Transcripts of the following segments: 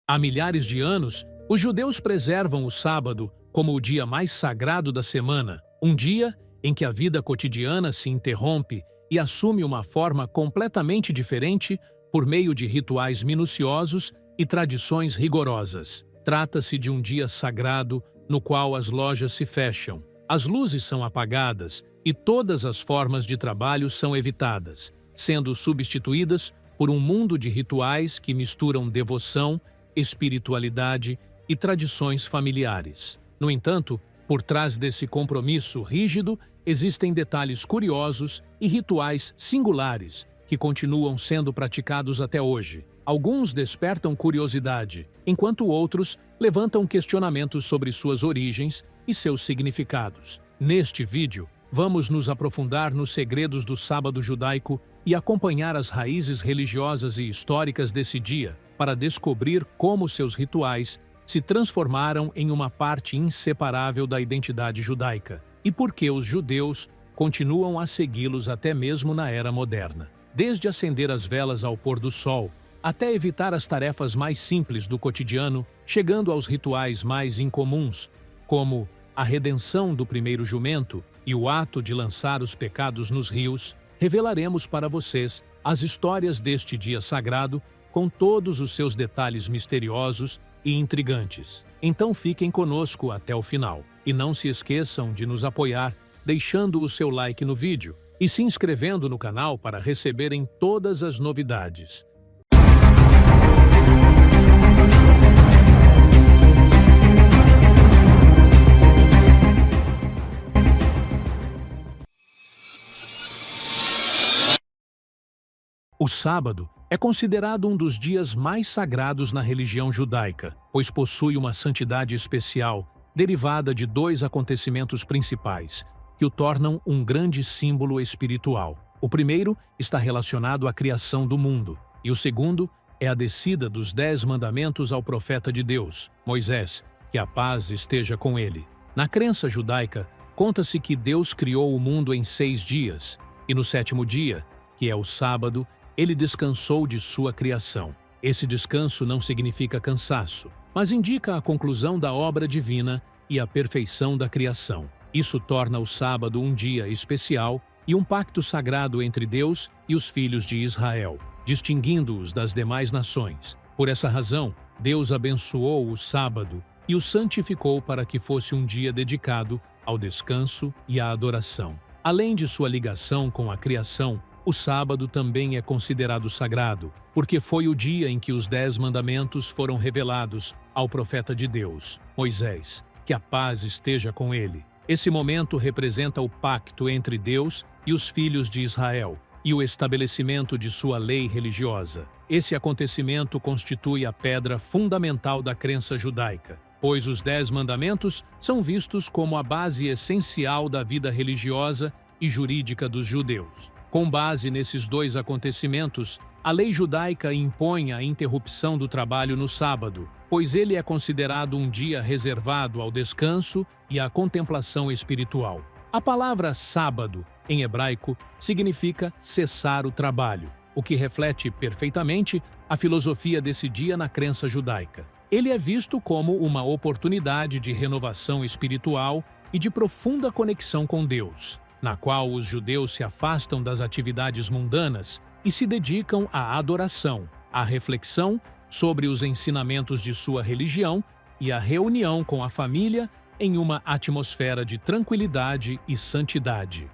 Há milhares de anos, os judeus preservam o sábado como o dia mais sagrado da semana, um dia em que a vida cotidiana se interrompe e assume uma forma completamente diferente por meio de rituais minuciosos e tradições rigorosas. Trata-se de um dia sagrado no qual as lojas se fecham, as luzes são apagadas e todas as formas de trabalho são evitadas, sendo substituídas por um mundo de rituais que misturam devoção, espiritualidade e tradições familiares. No entanto, por trás desse compromisso rígido, existem detalhes curiosos e rituais singulares que continuam sendo praticados até hoje. Alguns despertam curiosidade, enquanto outros levantam questionamentos sobre suas origens e seus significados. Neste vídeo, vamos nos aprofundar nos segredos do sábado judaico e acompanhar as raízes religiosas e históricas desse dia para descobrir como seus rituais se transformaram em uma parte inseparável da identidade judaica e por que os judeus continuam a segui-los até mesmo na era moderna. Desde acender as velas ao pôr do sol, até evitar as tarefas mais simples do cotidiano, chegando aos rituais mais incomuns, como a redenção do primeiro jumento e o ato de lançar os pecados nos rios, revelaremos para vocês as histórias deste dia sagrado com todos os seus detalhes misteriosos e intrigantes. Então fiquem conosco até o final. E não se esqueçam de nos apoiar deixando o seu like no vídeo e se inscrevendo no canal para receberem todas as novidades. O sábado é considerado um dos dias mais sagrados na religião judaica, pois possui uma santidade especial derivada de dois acontecimentos principais, que o tornam um grande símbolo espiritual. O primeiro está relacionado à criação do mundo, e o segundo é a descida dos 10 mandamentos ao profeta de Deus, Moisés, que a paz esteja com ele. Na crença judaica, conta-se que Deus criou o mundo em 6 dias, e no 7º dia, que é o sábado, ele descansou de sua criação. Esse descanso não significa cansaço, mas indica a conclusão da obra divina e a perfeição da criação. Isso torna o sábado um dia especial e um pacto sagrado entre Deus e os filhos de Israel, distinguindo-os das demais nações. Por essa razão, Deus abençoou o sábado e o santificou para que fosse um dia dedicado ao descanso e à adoração. Além de sua ligação com a criação, o sábado também é considerado sagrado, porque foi o dia em que os 10 mandamentos foram revelados ao profeta de Deus, Moisés, que a paz esteja com ele. Esse momento representa o pacto entre Deus e os filhos de Israel e o estabelecimento de sua lei religiosa. Esse acontecimento constitui a pedra fundamental da crença judaica, pois os 10 mandamentos são vistos como a base essencial da vida religiosa e jurídica dos judeus. Com base nesses dois acontecimentos, a lei judaica impõe a interrupção do trabalho no sábado, pois ele é considerado um dia reservado ao descanso e à contemplação espiritual. A palavra sábado, em hebraico, significa cessar o trabalho, o que reflete perfeitamente a filosofia desse dia na crença judaica. Ele é visto como uma oportunidade de renovação espiritual e de profunda conexão com Deus, na qual os judeus se afastam das atividades mundanas e se dedicam à adoração, à reflexão sobre os ensinamentos de sua religião e à reunião com a família em uma atmosfera de tranquilidade e santidade.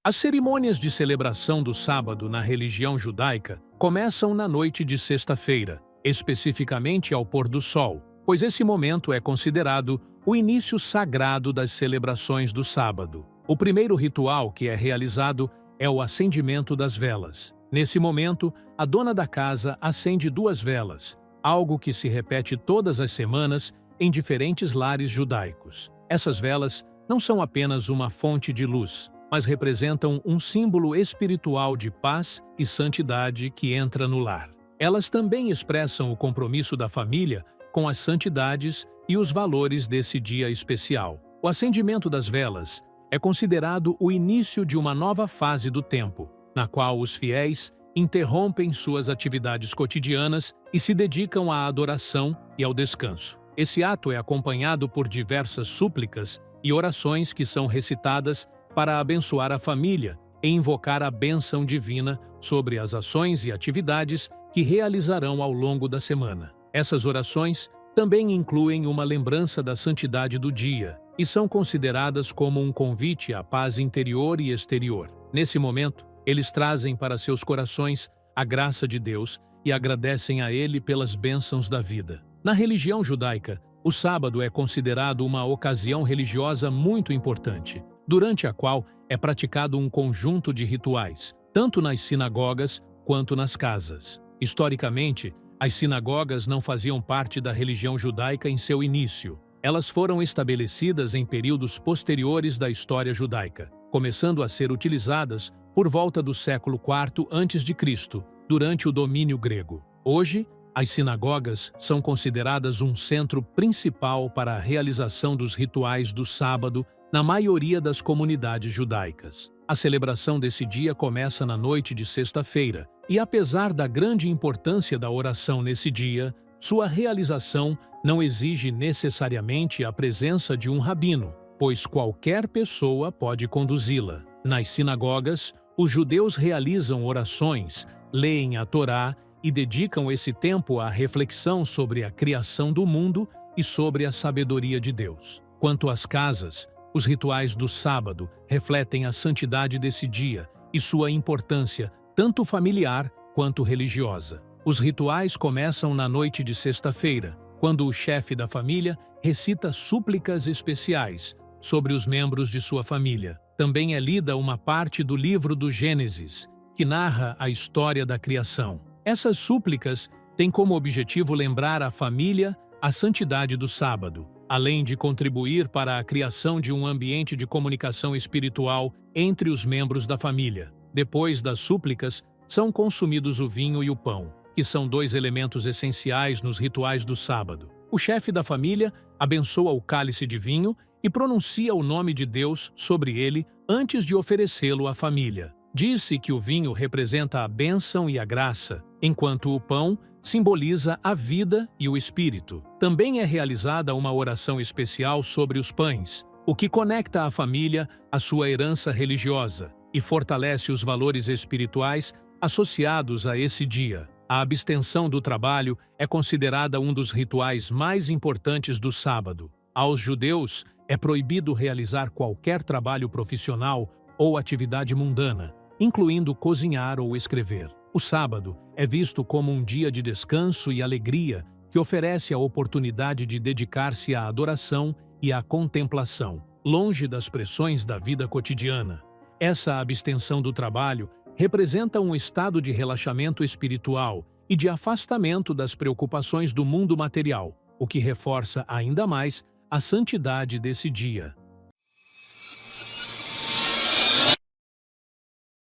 As cerimônias de celebração do sábado na religião judaica começam na noite de sexta-feira, especificamente ao pôr do sol, pois esse momento é considerado o início sagrado das celebrações do sábado. O primeiro ritual que é realizado é o acendimento das velas. Nesse momento, a dona da casa acende 2 velas, algo que se repete todas as semanas em diferentes lares judaicos. Essas velas não são apenas uma fonte de luz, mas representam um símbolo espiritual de paz e santidade que entra no lar. Elas também expressam o compromisso da família com as santidades e os valores desse dia especial. O acendimento das velas é considerado o início de uma nova fase do tempo, na qual os fiéis interrompem suas atividades cotidianas e se dedicam à adoração e ao descanso. Esse ato é acompanhado por diversas súplicas e orações que são recitadas para abençoar a família e invocar a bênção divina sobre as ações e atividades que realizarão ao longo da semana. Essas orações também incluem uma lembrança da santidade do dia e são consideradas como um convite à paz interior e exterior. Nesse momento, eles trazem para seus corações a graça de Deus e agradecem a Ele pelas bênçãos da vida. Na religião judaica, o sábado é considerado uma ocasião religiosa muito importante, durante a qual é praticado um conjunto de rituais, tanto nas sinagogas quanto nas casas. Historicamente, as sinagogas não faziam parte da religião judaica em seu início. Elas foram estabelecidas em períodos posteriores da história judaica, começando a ser utilizadas por volta do século IV a.C., durante o domínio grego. Hoje, as sinagogas são consideradas um centro principal para a realização dos rituais do sábado na maioria das comunidades judaicas. A celebração desse dia começa na noite de sexta-feira, e apesar da grande importância da oração nesse dia, sua realização não exige necessariamente a presença de um rabino, pois qualquer pessoa pode conduzi-la. Nas sinagogas, os judeus realizam orações, leem a Torá e dedicam esse tempo à reflexão sobre a criação do mundo e sobre a sabedoria de Deus. Quanto às casas, os rituais do sábado refletem a santidade desse dia e sua importância, tanto familiar quanto religiosa. Os rituais começam na noite de sexta-feira, quando o chefe da família recita súplicas especiais sobre os membros de sua família. Também é lida uma parte do livro do Gênesis, que narra a história da criação. Essas súplicas têm como objetivo lembrar a família a santidade do sábado, além de contribuir para a criação de um ambiente de comunicação espiritual entre os membros da família. Depois das súplicas, são consumidos o vinho e o pão, que são dois elementos essenciais nos rituais do sábado. O chefe da família abençoa o cálice de vinho e pronuncia o nome de Deus sobre ele antes de oferecê-lo à família. Diz-se que o vinho representa a bênção e a graça, enquanto o pão simboliza a vida e o espírito. Também é realizada uma oração especial sobre os pães, o que conecta a família à sua herança religiosa e fortalece os valores espirituais associados a esse dia. A abstenção do trabalho é considerada um dos rituais mais importantes do sábado. Aos judeus, é proibido realizar qualquer trabalho profissional ou atividade mundana, incluindo cozinhar ou escrever. O sábado é visto como um dia de descanso e alegria que oferece a oportunidade de dedicar-se à adoração e à contemplação, longe das pressões da vida cotidiana. Essa abstenção do trabalho representa um estado de relaxamento espiritual e de afastamento das preocupações do mundo material, o que reforça ainda mais a santidade desse dia.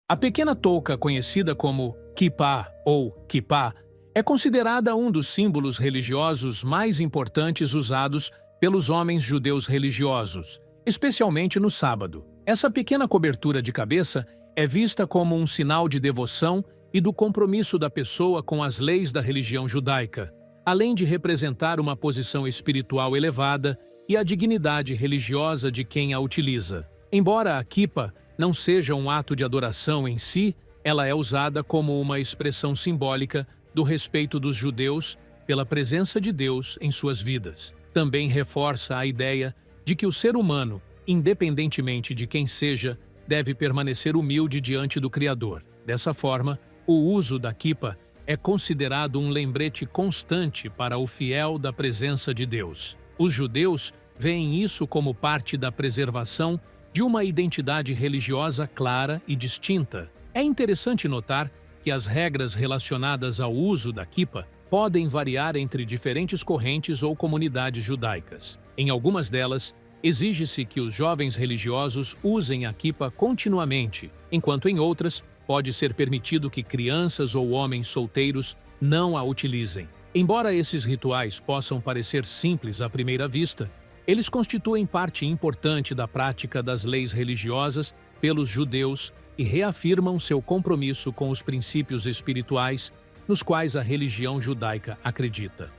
A pequena touca, conhecida como kippá ou kippá, é considerada um dos símbolos religiosos mais importantes usados pelos homens judeus religiosos, especialmente no sábado. Essa pequena cobertura de cabeça é vista como um sinal de devoção e do compromisso da pessoa com as leis da religião judaica, além de representar uma posição espiritual elevada e a dignidade religiosa de quem a utiliza. Embora a kippá não seja um ato de adoração em si, ela é usada como uma expressão simbólica do respeito dos judeus pela presença de Deus em suas vidas. Também reforça a ideia de que o ser humano, independentemente de quem seja, deve permanecer humilde diante do Criador. Dessa forma, o uso da kippá é considerado um lembrete constante para o fiel da presença de Deus. Os judeus veem isso como parte da preservação de uma identidade religiosa clara e distinta. É interessante notar que as regras relacionadas ao uso da kippá podem variar entre diferentes correntes ou comunidades judaicas. Em algumas delas, exige-se que os jovens religiosos usem a kippá continuamente, enquanto em outras, pode ser permitido que crianças ou homens solteiros não a utilizem. Embora esses rituais possam parecer simples à primeira vista, eles constituem parte importante da prática das leis religiosas pelos judeus e reafirmam seu compromisso com os princípios espirituais nos quais a religião judaica acredita.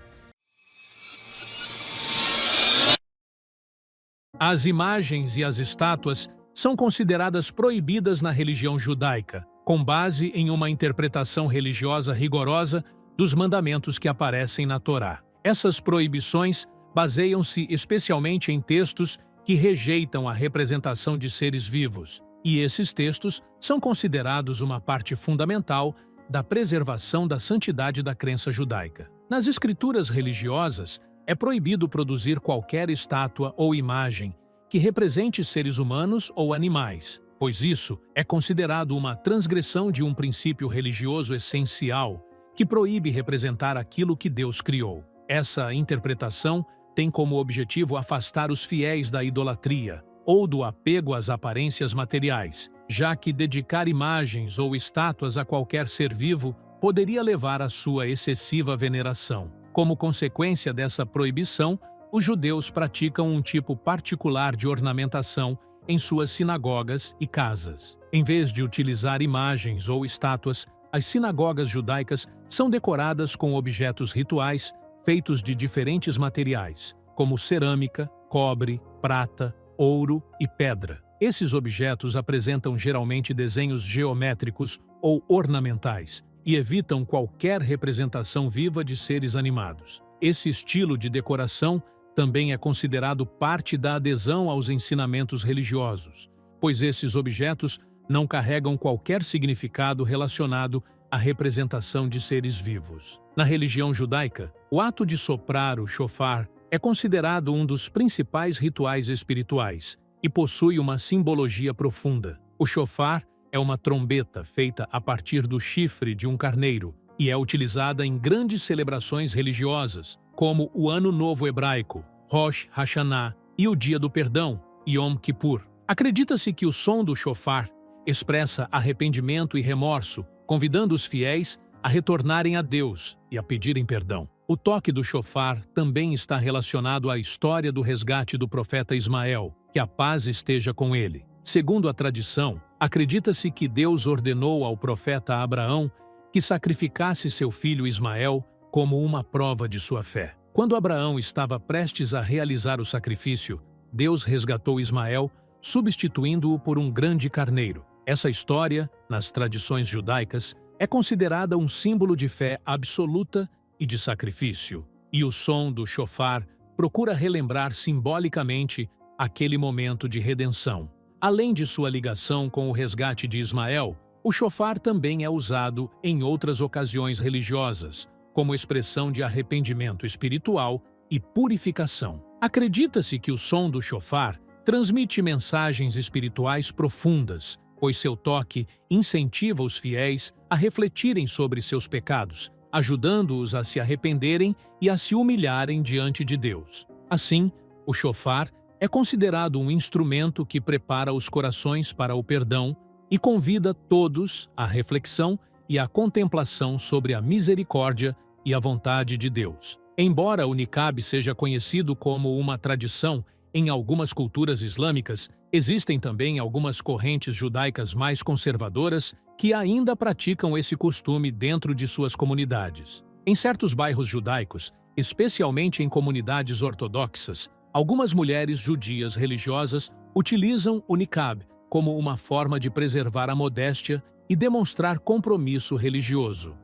As imagens e as estátuas são consideradas proibidas na religião judaica, com base em uma interpretação religiosa rigorosa dos mandamentos que aparecem na Torá. Essas proibições baseiam-se especialmente em textos que rejeitam a representação de seres vivos, e esses textos são considerados uma parte fundamental da preservação da santidade da crença judaica. Nas escrituras religiosas, é proibido produzir qualquer estátua ou imagem que represente seres humanos ou animais, pois isso é considerado uma transgressão de um princípio religioso essencial que proíbe representar aquilo que Deus criou. Essa interpretação tem como objetivo afastar os fiéis da idolatria ou do apego às aparências materiais, já que dedicar imagens ou estátuas a qualquer ser vivo poderia levar à sua excessiva veneração. Como consequência dessa proibição, os judeus praticam um tipo particular de ornamentação em suas sinagogas e casas. Em vez de utilizar imagens ou estátuas, as sinagogas judaicas são decoradas com objetos rituais feitos de diferentes materiais, como cerâmica, cobre, prata, ouro e pedra. Esses objetos apresentam geralmente desenhos geométricos ou ornamentais e evitam qualquer representação viva de seres animados. Esse estilo de decoração também é considerado parte da adesão aos ensinamentos religiosos, pois esses objetos não carregam qualquer significado relacionado à representação de seres vivos. Na religião judaica, o ato de soprar o shofar é considerado um dos principais rituais espirituais e possui uma simbologia profunda. O shofar é uma trombeta feita a partir do chifre de um carneiro e é utilizada em grandes celebrações religiosas, como o Ano Novo Hebraico, Rosh Hashanah, e o Dia do Perdão, Yom Kippur. Acredita-se que o som do shofar expressa arrependimento e remorso, convidando os fiéis a retornarem a Deus e a pedirem perdão. O toque do shofar também está relacionado à história do resgate do profeta Ismael, que a paz esteja com ele. Segundo a tradição, acredita-se que Deus ordenou ao profeta Abraão que sacrificasse seu filho Ismael como uma prova de sua fé. Quando Abraão estava prestes a realizar o sacrifício, Deus resgatou Ismael, substituindo-o por um grande carneiro. Essa história, nas tradições judaicas, é considerada um símbolo de fé absoluta e de sacrifício, e o som do shofar procura relembrar simbolicamente aquele momento de redenção. Além de sua ligação com o resgate de Ismael, o shofar também é usado em outras ocasiões religiosas, como expressão de arrependimento espiritual e purificação. Acredita-se que o som do shofar transmite mensagens espirituais profundas, pois seu toque incentiva os fiéis a refletirem sobre seus pecados, ajudando-os a se arrependerem e a se humilharem diante de Deus. Assim, o shofar é considerado um instrumento que prepara os corações para o perdão e convida todos à reflexão e à contemplação sobre a misericórdia e a vontade de Deus. Embora o niqab seja conhecido como uma tradição em algumas culturas islâmicas, existem também algumas correntes judaicas mais conservadoras que ainda praticam esse costume dentro de suas comunidades. Em certos bairros judaicos, especialmente em comunidades ortodoxas, algumas mulheres judias religiosas utilizam o niqab como uma forma de preservar a modéstia e demonstrar compromisso religioso.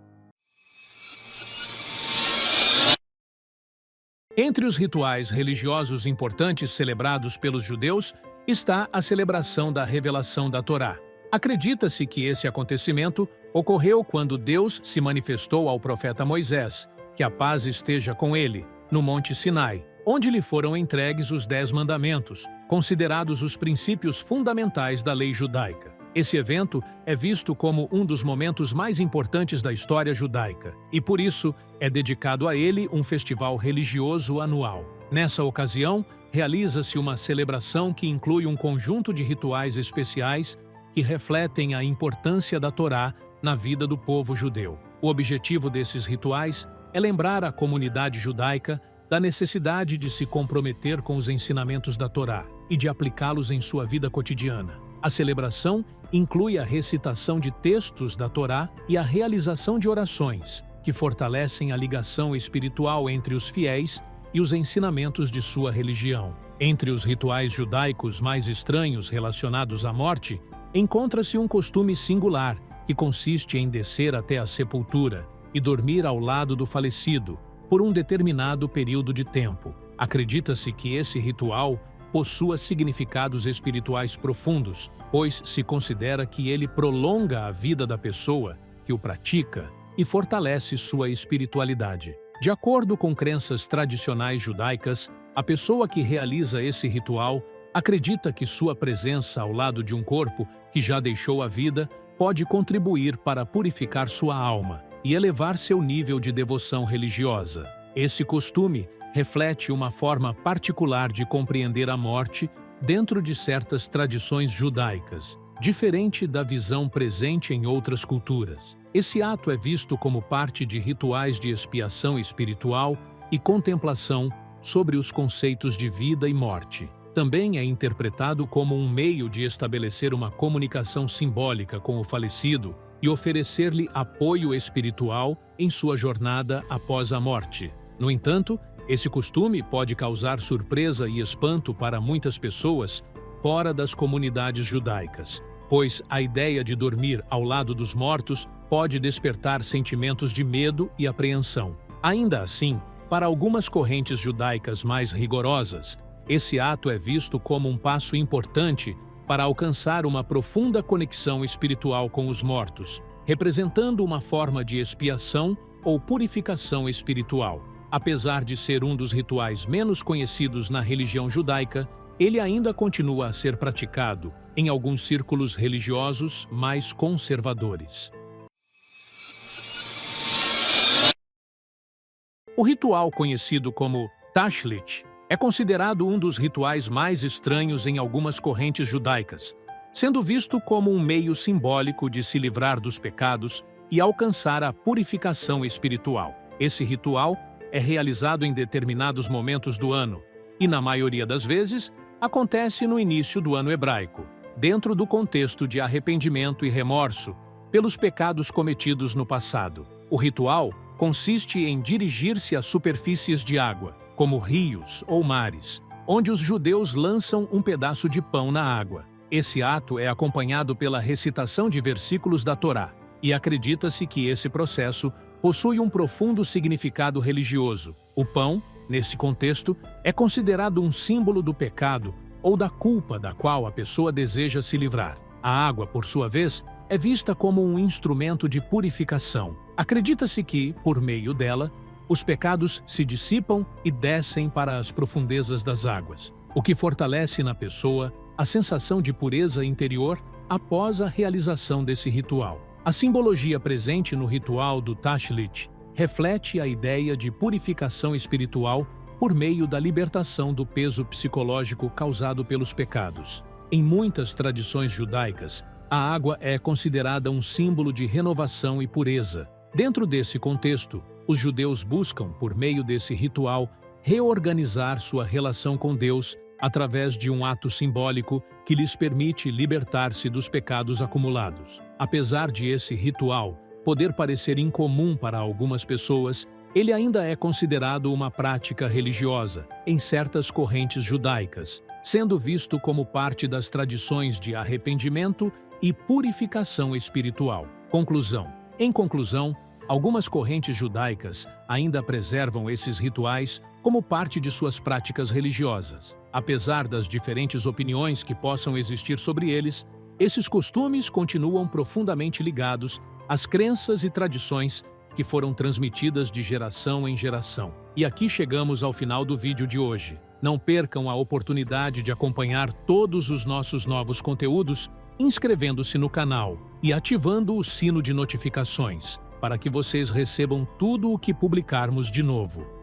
Entre os rituais religiosos importantes celebrados pelos judeus está a celebração da revelação da Torá. Acredita-se que esse acontecimento ocorreu quando Deus se manifestou ao profeta Moisés, que a paz esteja com ele, no Monte Sinai, onde lhe foram entregues os 10 mandamentos, considerados os princípios fundamentais da lei judaica. Esse evento é visto como um dos momentos mais importantes da história judaica, e por isso é dedicado a ele um festival religioso anual. Nessa ocasião, realiza-se uma celebração que inclui um conjunto de rituais especiais que refletem a importância da Torá na vida do povo judeu. O objetivo desses rituais é lembrar a comunidade judaica da necessidade de se comprometer com os ensinamentos da Torá e de aplicá-los em sua vida cotidiana. A celebração inclui a recitação de textos da Torá e a realização de orações, que fortalecem a ligação espiritual entre os fiéis e os ensinamentos de sua religião. Entre os rituais judaicos mais estranhos relacionados à morte, encontra-se um costume singular, que consiste em descer até a sepultura e dormir ao lado do falecido por um determinado período de tempo. Acredita-se que esse ritual possua significados espirituais profundos, pois se considera que ele prolonga a vida da pessoa que o pratica e fortalece sua espiritualidade. De acordo com crenças tradicionais judaicas, a pessoa que realiza esse ritual acredita que sua presença ao lado de um corpo que já deixou a vida pode contribuir para purificar sua alma e elevar seu nível de devoção religiosa. Esse costume reflete uma forma particular de compreender a morte dentro de certas tradições judaicas, diferente da visão presente em outras culturas. Esse ato é visto como parte de rituais de expiação espiritual e contemplação sobre os conceitos de vida e morte. Também é interpretado como um meio de estabelecer uma comunicação simbólica com o falecido e oferecer-lhe apoio espiritual em sua jornada após a morte. No entanto, esse costume pode causar surpresa e espanto para muitas pessoas fora das comunidades judaicas, pois a ideia de dormir ao lado dos mortos pode despertar sentimentos de medo e apreensão. Ainda assim, para algumas correntes judaicas mais rigorosas, esse ato é visto como um passo importante para alcançar uma profunda conexão espiritual com os mortos, representando uma forma de expiação ou purificação espiritual. Apesar de ser um dos rituais menos conhecidos na religião judaica, ele ainda continua a ser praticado em alguns círculos religiosos mais conservadores. O ritual conhecido como Tashlit é considerado um dos rituais mais estranhos em algumas correntes judaicas, sendo visto como um meio simbólico de se livrar dos pecados e alcançar a purificação espiritual. Esse ritual é realizado em determinados momentos do ano e, na maioria das vezes, acontece no início do ano hebraico, dentro do contexto de arrependimento e remorso pelos pecados cometidos no passado. O ritual consiste em dirigir-se a superfícies de água, como rios ou mares, onde os judeus lançam um pedaço de pão na água. Esse ato é acompanhado pela recitação de versículos da Torá, e acredita-se que esse processo possui um profundo significado religioso. O pão, nesse contexto, é considerado um símbolo do pecado ou da culpa da qual a pessoa deseja se livrar. A água, por sua vez, é vista como um instrumento de purificação. Acredita-se que, por meio dela, os pecados se dissipam e descem para as profundezas das águas, o que fortalece na pessoa a sensação de pureza interior após a realização desse ritual. A simbologia presente no ritual do Tashlit reflete a ideia de purificação espiritual por meio da libertação do peso psicológico causado pelos pecados. Em muitas tradições judaicas, a água é considerada um símbolo de renovação e pureza. Dentro desse contexto, os judeus buscam, por meio desse ritual, reorganizar sua relação com Deus através de um ato simbólico que lhes permite libertar-se dos pecados acumulados. Apesar de esse ritual poder parecer incomum para algumas pessoas, ele ainda é considerado uma prática religiosa em certas correntes judaicas, sendo visto como parte das tradições de arrependimento e purificação espiritual. Em conclusão, algumas correntes judaicas ainda preservam esses rituais como parte de suas práticas religiosas. Apesar das diferentes opiniões que possam existir sobre eles, esses costumes continuam profundamente ligados às crenças e tradições que foram transmitidas de geração em geração. E aqui chegamos ao final do vídeo de hoje. Não percam a oportunidade de acompanhar todos os nossos novos conteúdos inscrevendo-se no canal e ativando o sino de notificações, para que vocês recebam tudo o que publicarmos de novo.